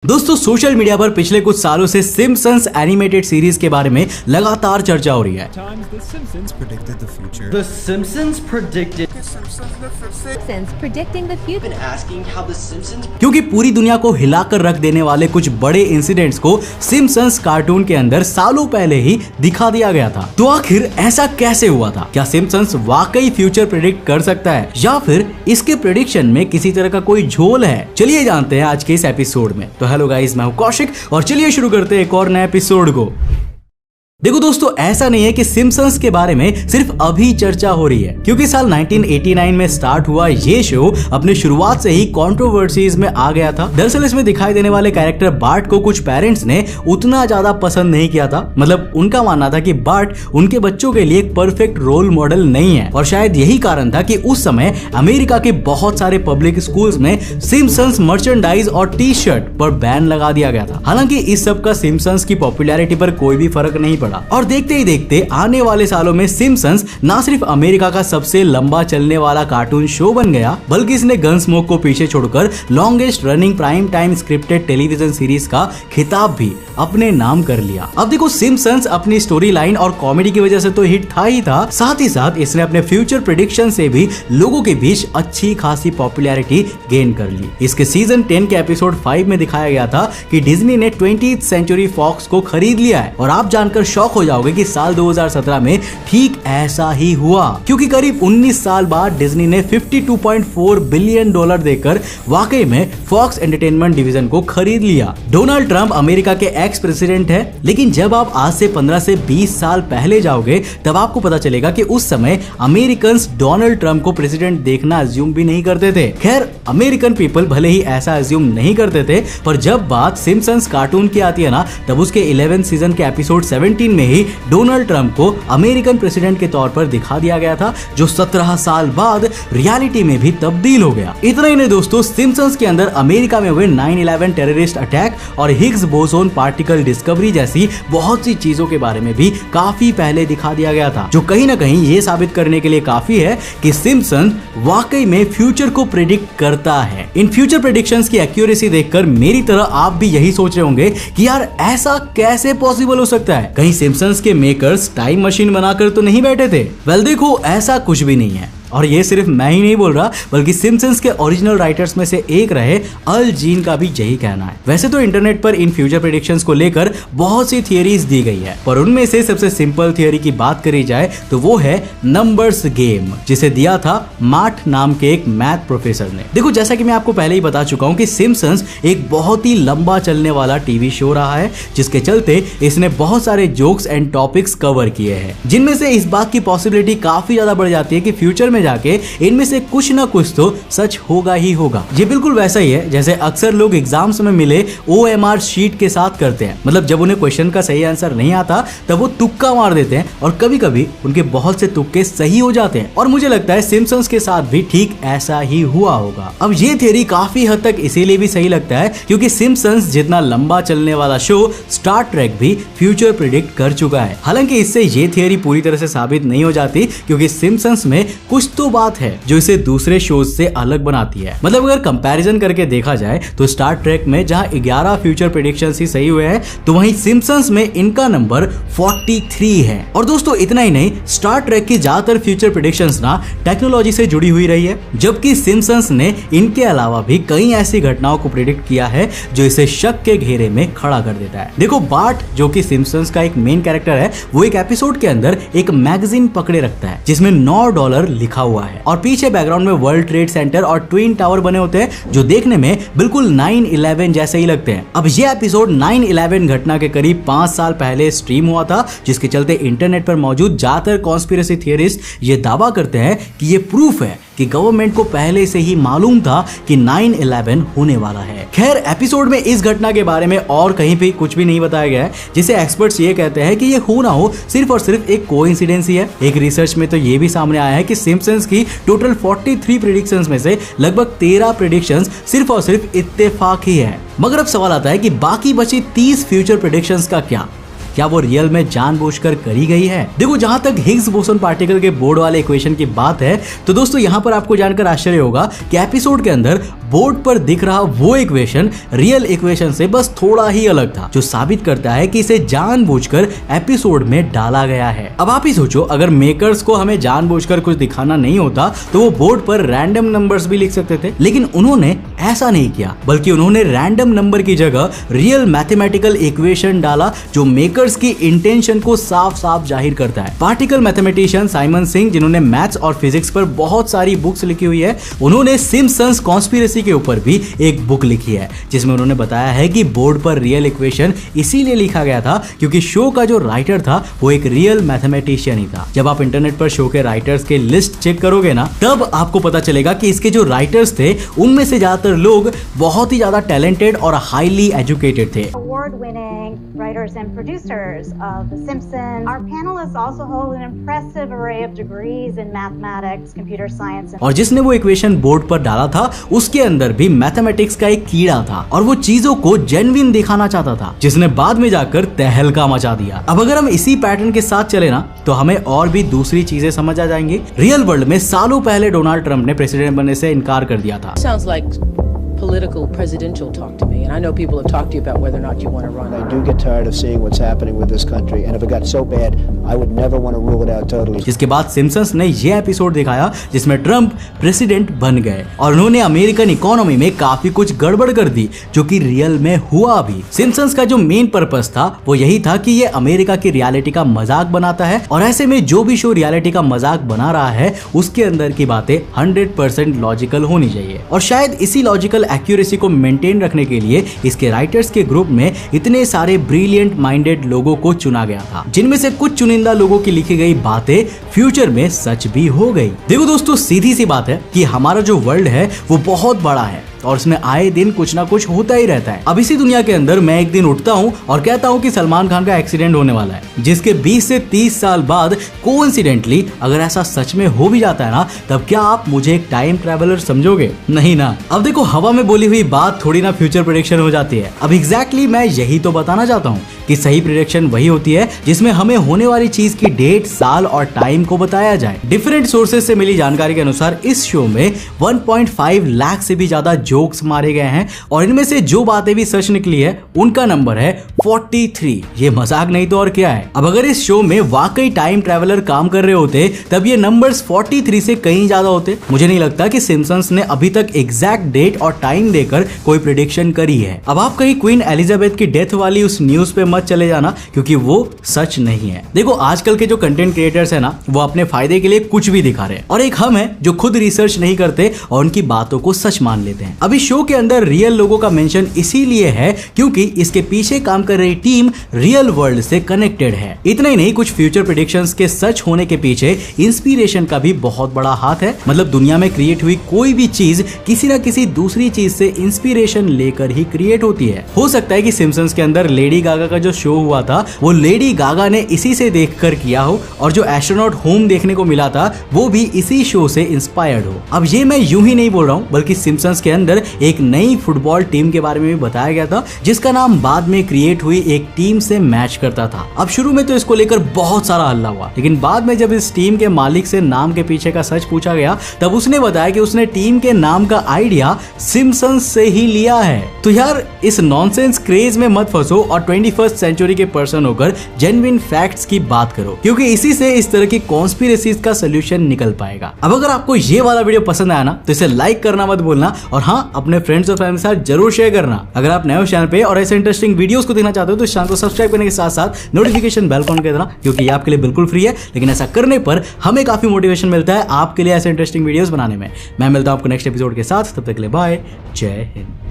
दोस्तों social media पर पिछले कुछ सालों से सिम्पसन्स एनिमेटेड सीरीज के बारे में लगातार चर्चा हो रही है। The Simpsons predicted the future. The Simpsons predicted. Simpsons predicting the future. Been asking how the Simpsons. क्योंकि पूरी दुनिया को हिलाकर रख देने वाले कुछ बड़े इंसिडेंट्स को सिम्पसन्स कार्टून के अंदर सालों पहले ही दिखा दिया गया था। तो आखिर ऐसा कैसे हुआ था? क्या सिम्पसन्स वाकई फ्यूचर प्रेडिक्ट कर सकता है या फिर इसके प्रेडिक्शन में किसी तरह का कोई झोल है? चलिए जानते हैं आज के इस एपिसोड में। तो हेलो गाइस, मैं हूं कौशिक और चलिए शुरू करते हैं एक और नए एपिसोड को। देखो दोस्तों, ऐसा नहीं है कि सिम्पसन्स के बारे में सिर्फ अभी चर्चा हो रही है, क्योंकि साल 1989 में स्टार्ट हुआ ये शो अपने शुरुआत से ही कंट्रोवर्सीज में आ गया था। दरअसल इसमें दिखाई देने वाले कैरेक्टर बार्ट को कुछ पेरेंट्स ने उतना ज्यादा पसंद नहीं किया था। मतलब उनका मानना था कि बार्ट उनके बच्चों के लिए एक परफेक्ट रोल मॉडल नहीं है, और शायद यही कारण था कि उस समय अमेरिका के बहुत सारे पब्लिक स्कूल्स में सिम्पसन्स मर्चेंडाइज और टी शर्ट पर बैन लगा दिया गया था। हालांकि इस सब का सिम्पसन्स की पॉपुलैरिटी पर कोई भी फर्क नहीं पड़ा, और देखते ही देखते आने वाले सालों में सिम्पसन्स ना सिर्फ अमेरिका का सबसे लंबा चलने वाला कार्टून शो बन गया, बल्कि इसने गनस्मोक को पीछे छोड़कर longest running prime time scripted television series का खिताब भी अपने नाम कर लिया। अब देखो, सिम्पसन्स अपनी स्टोरी लाइन और कॉमेडी की वजह से तो हिट था ही था, साथ ही साथ इसने अपने फ्यूचर प्रेडिक्शन से भी लोगों के बीच अच्छी खासी पॉपुलैरिटी गेन कर ली। इसके सीजन 10 के एपिसोड 5 में दिखाया गया था कि डिज्नी ने 20th सेंचुरी फॉक्स को खरीद लिया है, और आप जानकर शॉक हो जाओगे कि साल 2017 में ठीक ऐसा ही हुआ, क्योंकि करीब 19 साल बाद डिज्नी ने $52.4 बिलियन देकर वाकई में फॉक्स एंटरटेनमेंट डिवीजन को खरीद लिया। डोनाल्ड ट्रंप अमेरिका के एक्स प्रेसिडेंट है, लेकिन जब आप आज से 15 से 20 साल पहले जाओगे तब आपको पता चलेगा कि उस समय अमेरिकन डोनाल्ड ट्रंप को प्रेसिडेंट देखना अज्यूम भी नहीं करते थे। खैर, अमेरिकन पीपल भले ही ऐसा अज्यूम नहीं करते थे, पर जब बात सिम्पसन्स कार्टून की आती है ना, तब उसके 11th सीजन के एपिसोड 17 में ही डोनाल्ड ट्रंप को अमेरिकन प्रेसिडेंट के तौर पर दिखा दिया गया था, जो 17 साल बाद रियलिटी में भी तब्दील हो गया। इतना ही नहीं दोस्तों, सिम्पसन्स के अंदर अमेरिका में हुए 9/11 टेररिस्ट अटैक और हिग्स बोसोन पार्टिकल डिस्कवरी जैसी बहुत सी चीजों के बारे में भी काफी पहले दिखा दिया गया था, जो कहीं ना कहीं ये साबित करने के लिए काफी है कि सिम्पसन्स वाकई में फ्यूचर को प्रेडिक्ट करता है। इन फ्यूचर प्रेडिक्शंस की एक्यूरेसी देखकर मेरी तरह आप भी यही सोच रहे होंगे कि यार ऐसा कैसे पॉसिबल हो सकता है? कहीं सिम्पसन्स के मेकर्स टाइम मशीन बनाकर तो नहीं बैठे थे? वेल देखो, ऐसा कुछ भी नहीं है, और ये सिर्फ मैं ही नहीं बोल रहा, बल्कि सिम्पसन्स के ओरिजिनल राइटर्स में से एक रहे अल जीन का भी यही कहना है। वैसे तो इंटरनेट पर इन फ्यूचर प्रेडिक्शंस को लेकर बहुत सी थियरीज दी गई है, पर उनमें से सबसे सिंपल थियरी की बात करी जाए तो वो है नंबर्स गेम, जिसे दिया था मैट नाम के एक मैथ प्रोफेसर ने। देखो, जैसा कि मैं आपको पहले ही बता चुका हूँ कि सिम्पसन्स एक बहुत ही लंबा चलने वाला टीवी शो रहा है, जिसके चलते इसने बहुत सारे जोक्स एंड टॉपिक्स कवर किए हैं, जिनमें से इस बात की पॉसिबिलिटी काफी ज्यादा बढ़ जाती है कि फ्यूचर जाके इनमें से कुछ ना कुछ तो सच होगा ही होगा। ये बिल्कुल वैसा ही है जैसे अक्सर लोग एग्जाम्स में मिले OMR शीट के साथ करते हैं। मतलब जब उन्हें क्वेश्चन का सही आंसर नहीं आता तब वो तुक्का मार देते हैं, और कभी कभी उनके बहुत से तुक्के सही हो जाते हैं, और मुझे लगता है सिम्पसन्स के साथ भी ठीक ऐसा ही हुआ होगा। अब ये थियरी काफी हद तक इसीलिए भी सही लगता है क्योंकि सिम्पसन्स जितना लंबा चलने वाला शो स्टार ट्रेक भी फ्यूचर प्रेडिक्ट कर चुका है। हालांकि इससे ये थियरी पूरी तरह से साबित नहीं हो जाती, क्योंकि सिम्पसन्स में कुछ तो बात है जो इसे दूसरे शोज से अलग बनाती है। मतलब अगर कंपैरिजन करके देखा जाए तो स्टार ट्रेक में जहां 11 फ्यूचर प्रेडिक्शंस ही सही हुए हैं, तो वहीं सिम्पसन्स में इनका नंबर 43 है। और दोस्तों इतना ही नहीं, स्टार ट्रेक की ज्यादातर फ्यूचर प्रेडिक्शंस ना टेक्नोलॉजी से जुड़ी हुई रही है, जबकि सिम्पसन्स ने इनके अलावा भी कई ऐसी घटनाओं को प्रेडिक्ट किया है जो इसे शक के घेरे में खड़ा कर देता है। देखो, बार्ट जो कि सिम्पसन्स का एक मेन कैरेक्टर है, वो एक एपिसोड के अंदर एक मैगजीन पकड़े रखता है जिसमें $9 लिखा हुआ है, और पीछे बैकग्राउंड में वर्ल्ड ट्रेड सेंटर और ट्विन टावर बने होते हैं, जो देखने में बिल्कुल 9/11 जैसे ही लगते हैं। अब ये एपिसोड 9/11 घटना के करीब 5 साल पहले स्ट्रीम हुआ था, जिसके चलते इंटरनेट पर मौजूद ज्यादातर कॉन्स्पिरेसी थियरिस्ट ये दावा करते हैं कि ये प्रूफ है कि गवर्नमेंट को पहले से ही मालूम था कि 9/11 होने वाला है। खैर, एपिसोड में इस घटना के बारे में और कहीं भी कुछ भी नहीं बताया गया है, जिसे एक्सपर्ट्स ये कहते हैं कि ये हो ना हो सिर्फ और सिर्फ एक कोइंसिडेंस ही है। एक रिसर्च में तो ये भी सामने आया है कि सिम्पसन्स की टोटल 43 प्रेडिक्शंस में से लगभग 13 प्रेडिक्शंस सिर्फ और सिर्फ इत्तेफाक ही है। मगर अब सवाल आता है कि बाकी बची 30 फ्यूचर प्रेडिक्शंस का क्या वो रियल में जानबूझकर करी गई है? देखो, जहां तक हिग्स बोसन पार्टिकल के बोर्ड वाले इक्वेशन की बात है, तो दोस्तों यहां पर आपको जानकर आश्चर्य होगा कि एपिसोड के अंदर बोर्ड पर दिख रहा वो इक्वेशन रियल इक्वेशन से बस थोड़ा ही अलग था, जो साबित करता है कि इसे जानबूझकर एपिसोड में डाला गया है। अब आप ही सोचो, अगर मेकर्स को हमें जानबूझकर कुछ दिखाना नहीं होता तो वो बोर्ड पर रैंडम नंबर्स भी लिख सकते थे, लेकिन उन्होंने ऐसा नहीं किया, बल्कि उन्होंने रैंडम नंबर की जगह रियल मैथमेटिकल इक्वेशन डाला, जो मेकर्स की इंटेंशन को साफ साफ जाहिर करता है। पार्टिकल मैथमेटिशियन साइमन सिंह, जिन्होंने मैथ्स और फिजिक्स पर बहुत सारी बुक्स लिखी हुई है, उन्होंने सिम्पसंस कॉन्स्पिरेसी के ऊपर भी एक बुक लिखी है, जिसमें उन्होंने बताया है कि बोर्ड पर रियल इक्वेशन इसीलिए लिखा गया था क्योंकि शो का जो राइटर था वो एक रियल मैथमेटिशियन ही था। जब आप इंटरनेट पर शो के राइटर्स के लिस्ट चेक करोगे ना, तब आपको पता चलेगा कि इसके जो राइटर्स थे उनमें से ज्यादातर लोग बहुत ही ज्यादा टैलेंटेड और हाईली एजुकेटेड थे। Award-winning writers and producers of The Simpsons. Our panelists also hold an impressive array of degrees in mathematics, computer science, and और जिसने वो इक्वेशन बोर्ड पर डाला था उसके अंदर भी मैथमेटिक्स का एक कीड़ा था और वो चीजों को जेन्युइन दिखाना चाहता था, जिसने बाद में जाकर तहलका मचा दिया। अब अगर हम इसी पैटर्न के साथ चले ना, तो हमें और भी दूसरी चीजें समझ आ जाएंगी। रियल वर्ल्ड में सालों पहले डोनाल्ड ट्रंप ने प्रेसिडेंट बनने से इनकार कर दिया था। Sounds like political presidential talk to me, and I know people have talked to you about whether or not you want to run. I do get tired of seeing what's happening with this country, and if it got so bad, I would never want to rule it out totally. जिसके बाद Simpsons ने ये episode दिखाया जिसमें Trump president बन गए और उन्होंने अमेरिकन इकोनॉमी में काफी कुछ गड़बड़ कर दी, जो कि रियल में हुआ भी। सिम्पसंस का जो मेन पर्पस था वो यही था कि ये अमेरिका की रियलिटी का मजाक बनाता है, और ऐसे में जो भी शो रियलिटी का मजाक बना रहा है उसके अंदर की बातें 100% लॉजिकल होनी चाहिए। और शायद इसी लॉजिकल एक्यूरेसी को मेंटेन रखने के लिए इसके राइटर्स के ग्रुप में इतने सारे ब्रिलियंट माइंडेड लोगों को चुना गया था, जिनमें से कुछ चुनिंदा लोगों की लिखी गई बातें फ्यूचर में सच भी हो गई। देखो दोस्तों, सीधी सी बात है कि हमारा जो वर्ल्ड है वो बहुत बड़ा है और इसमें आए दिन कुछ ना कुछ होता ही रहता है। अब इसी दुनिया के अंदर मैं एक दिन उठता हूँ और कहता हूँ कि सलमान खान का एक्सीडेंट होने वाला है, जिसके 20 से 30 साल बाद कोइंसिडेंटली अगर ऐसा सच में हो भी जाता है ना, तब क्या आप मुझे एक टाइम ट्रैवलर समझोगे? नहीं ना। अब देखो, हवा में बोली हुई बात थोड़ी ना फ्यूचर प्रेडिक्शन हो जाती है। अब एग्जैक्टली मैं यही तो बताना चाहता हूँ कि सही प्रेडिक्शन वही होती है जिसमें हमें होने वाली चीज की डेट, साल और टाइम को बताया जाए। डिफरेंट सोर्सेज से मिली जानकारी के अनुसार इस शो में 1.5 लाख से भी ज्यादा जोक्स मारे गए हैं और इनमें से जो बातें भी सच निकली है उनका नंबर है 43। ये मजाक नहीं तो और क्या है। अब अगर इस शो में वाकई टाइम ट्रैवलर काम कर रहे होते तब ये नंबर्स 43 से कहीं ज्यादा होते। मुझे नहीं लगता कि सिम्पसंस ने अभी तक एग्जैक्ट डेट और टाइम देकर कोई प्रेडिक्शन करी है। अब आप कहीं क्वीन एलिजाबेथ की डेथ वाली उस न्यूज पे मत चले जाना, क्योंकि वो सच नहीं है। देखो, आजकल के जो कंटेंट क्रिएटर्स है ना, वो अपने फायदे के लिए कुछ भी दिखा रहे हैं, और एक हम है जो खुद रिसर्च नहीं करते और उनकी बातों को सच मान लेते हैं। अभी शो के अंदर रियल लोगों का मेंशन इसीलिए है क्योंकि इसके पीछे काम कर रही टीम रियल वर्ल्ड से कनेक्टेड है। इतना ही नहीं, कुछ फ्यूचर प्रेडिक्शंस के सच होने के पीछे इंस्पिरेशन का भी बहुत बड़ा हाथ है। मतलब दुनिया में क्रिएट हुई कोई भी चीज किसी न किसी दूसरी चीज से इंस्पिरेशन लेकर ही क्रिएट होती है। हो सकता है कि सिम्पसंस के अंदर लेडी गागा का जो शो हुआ था वो लेडी गागा ने इसी से देखकर किया हो, और जो एस्ट्रोनॉट होम देखने को मिला था वो भी इसी शो से इंस्पायर्ड हो। अब ये मैं यूं ही नहीं बोल रहा हूँ, बल्कि सिम्पसंस के अंदर एक नई फुटबॉल टीम के बारे में भी बताया गया था, जिसका नाम बाद में क्रिएट हुई एक टीम से मैच करता था। अब शुरू में तो इसको लेकर बहुत सारा हल्ला हुआ, लेकिन बाद में जब इस टीम के मालिक से नाम के पीछे का सच पूछा गया तब उसने बताया कि उसने टीम के नाम का आइडिया सिम्पसंस से ही लिया है। तो यार, इस नॉनसेंस क्रेज में मत फंसो और 21st सेंचुरी के पर्सन होकर जेन्युइन फैक्ट्स की बात करो, क्योंकि इसी से इस तरह की कॉन्स्पिरेसीज का सोल्यूशन निकल पाएगा। अब अगर आपको ये वाला वीडियो पसंद आया ना, तो इसे लाइक करना मत भूलना, और हाँ, अपने फ्रेंड्स और फैमिली के साथ जरूर शेयर करना। अगर आप नए हो चैनल पे और ऐसे इंटरेस्टिंग वीडियोस को देखना चाहते हो तो इस चैनल को सब्सक्राइब करने के साथ साथ नोटिफिकेशन बेल ऑन कर देना, क्योंकि ये आपके लिए बिल्कुल फ्री है, लेकिन ऐसा करने पर हमें काफी मोटिवेशन मिलता है आपके लिए ऐसे इंटरेस्टिंग वीडियोस बनाने में। मैं मिलता हूं आपको नेक्स्ट एपिसोड के साथ, तब तक के लिए बाय, जय हिंद।